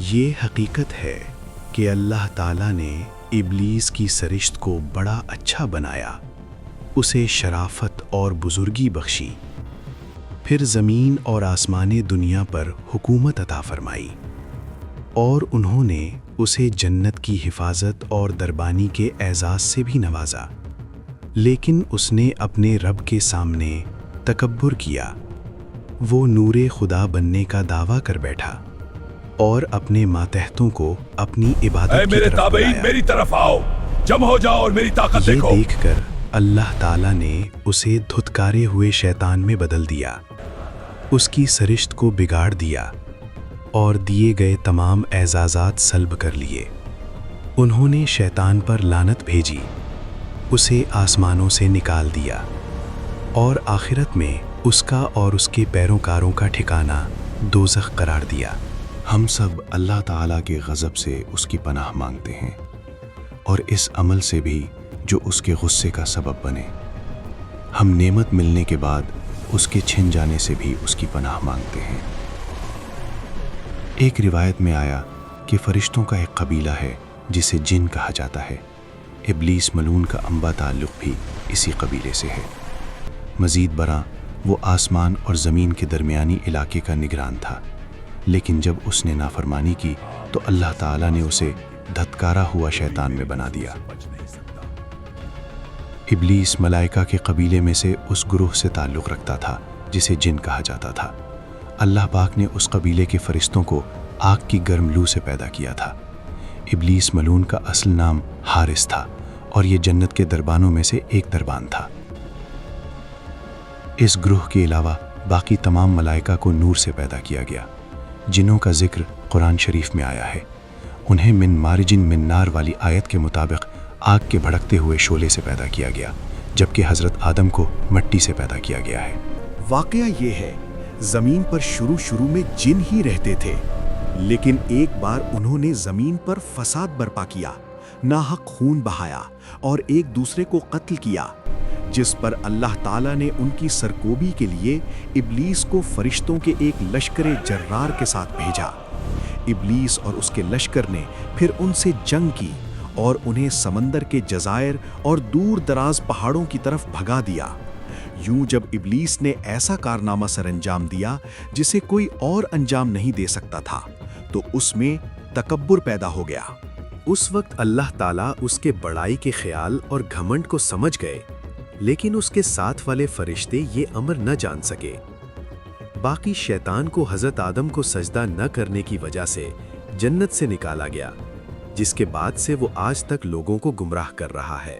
یہ حقیقت ہے کہ اللہ تعالیٰ نے ابلیس کی سرشت کو بڑا اچھا بنایا، اسے شرافت اور بزرگی بخشی، پھر زمین اور آسمان دنیا پر حکومت عطا فرمائی، اور انہوں نے اسے جنت کی حفاظت اور دربانی کے اعزاز سے بھی نوازا، لیکن اس نے اپنے رب کے سامنے تکبر کیا۔ وہ نور خدا بننے کا دعویٰ کر بیٹھا اور اپنے ماتحتوں کو اپنی عبادت کی طرف بلایا۔ میری طرف آؤ، جمع ہو جاؤ اور میری طاقت یہ دیکھو۔ دیکھ کر اللہ تعالیٰ نے اسے دھتکارے ہوئے شیطان میں بدل دیا، اس کی سرشت کو بگاڑ دیا اور دیے گئے تمام اعزازات سلب کر لیے۔ انہوں نے شیطان پر لعنت بھیجی، اسے آسمانوں سے نکال دیا، اور آخرت میں اس کا اور اس کے پیروکاروں کا ٹھکانہ دوزخ قرار دیا۔ ہم سب اللہ تعالیٰ کے غضب سے اس کی پناہ مانگتے ہیں، اور اس عمل سے بھی جو اس کے غصے کا سبب بنے۔ ہم نعمت ملنے کے بعد اس کے چھن جانے سے بھی اس کی پناہ مانگتے ہیں۔ ایک روایت میں آیا کہ فرشتوں کا ایک قبیلہ ہے جسے جن کہا جاتا ہے۔ ابلیس ملعون کا انبا تعلق بھی اسی قبیلے سے ہے۔ مزید برآں وہ آسمان اور زمین کے درمیانی علاقے کا نگران تھا، لیکن جب اس نے نافرمانی کی تو اللہ تعالیٰ نے اسے دھتکارا ہوا شیطان میں بنا دیا۔ ابلیس ملائکہ کے قبیلے میں سے اس گروہ سے تعلق رکھتا تھا جسے جن کہا جاتا تھا۔ اللہ پاک نے اس قبیلے کے فرشتوں کو آگ کی گرم لو سے پیدا کیا تھا۔ ابلیس ملعون کا اصل نام حارس تھا، اور یہ جنت کے دربانوں میں سے ایک دربان تھا۔ اس گروہ کے علاوہ باقی تمام ملائکہ کو نور سے پیدا کیا گیا۔ جنوں کا ذکر قرآن شریف میں آیا ہے۔ انہیں من مارجن من نار والی آیت کے مطابق آگ کے بھڑکتے ہوئے شعلے سے پیدا کیا گیا، جبکہ حضرت آدم کو مٹی سے پیدا کیا گیا ہے۔ واقعہ یہ ہے، زمین پر شروع میں جن ہی رہتے تھے، لیکن ایک بار انہوں نے زمین پر فساد برپا کیا، ناحق خون بہایا اور ایک دوسرے کو قتل کیا، جس پر اللہ تعالیٰ نے ان کی سرکوبی کے لیے ابلیس کو فرشتوں کے ایک لشکر جرار کے ساتھ بھیجا۔ ابلیس اور اس کے لشکر نے پھر ان سے جنگ کی اور انہیں سمندر کے جزائر اور دور دراز پہاڑوں کی طرف بھگا دیا۔ یوں جب ابلیس نے ایسا کارنامہ سر انجام دیا جسے کوئی اور انجام نہیں دے سکتا تھا، تو اس میں تکبر پیدا ہو گیا۔ اس وقت اللہ تعالیٰ اس کے بڑائی کے خیال اور گھمنڈ کو سمجھ گئے، لیکن اس کے ساتھ والے فرشتے یہ امر نہ جان سکے۔ باقی شیطان کو حضرت آدم کو سجدہ نہ کرنے کی وجہ سے جنت سے نکالا گیا، جس کے بعد سے وہ آج تک لوگوں کو گمراہ کر رہا ہے۔